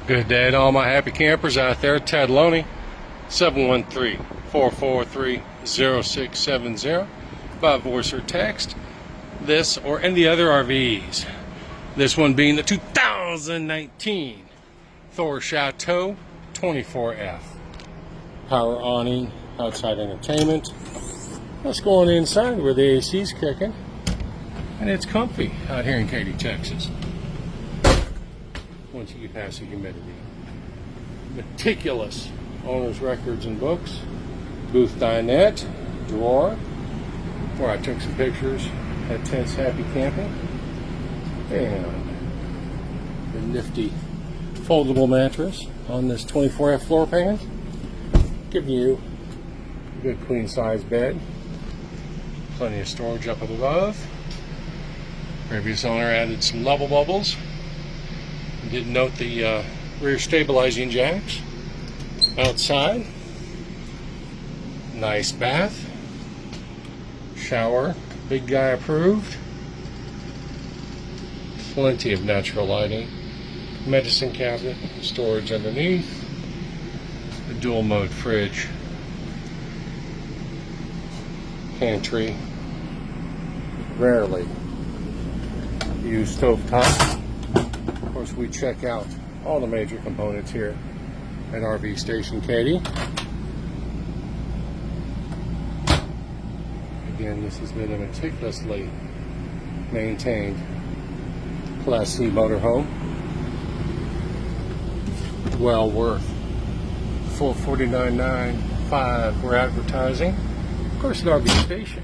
Good day to all my happy campers out there. Ted Loney, 713-443-0670 by voice or text. This or any other RVs. This one being the 2019 Thor Chateau 24F. Power awning, outside entertainment. Let's go on inside where the AC's kicking. And it's comfy out here in Katy, Texas. Once you get past the humidity. Meticulous owner's records and books. Booth dinette, drawer, where I took some pictures at Tent's Happy Camping. And the nifty foldable mattress on this 24F floor pan. Giving you a good queen size bed. Plenty of storage up above. Previous owner added some level bubbles. Did note the rear stabilizing jacks outside. Nice bath. Shower, big guy approved. Plenty of natural lighting. Medicine cabinet, storage underneath. A dual mode fridge. Pantry. Rarely used stovetop. Of course, we check out all the major components here at RV Station Katy. Again, this has been a meticulously maintained Class C motorhome. Well worth full $49.95 we're advertising. Of course, at RV Station,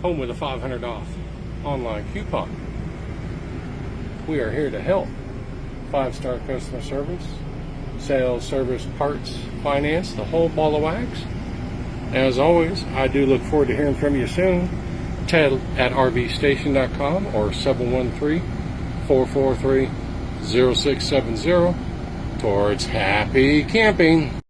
home with a $500 off online coupon. We are here to help. 5-star customer service, sales, service, parts, finance, the whole ball of wax. As always, I do look forward to hearing from you soon. Ted at rvstation.com or 713-443-0670 towards happy camping.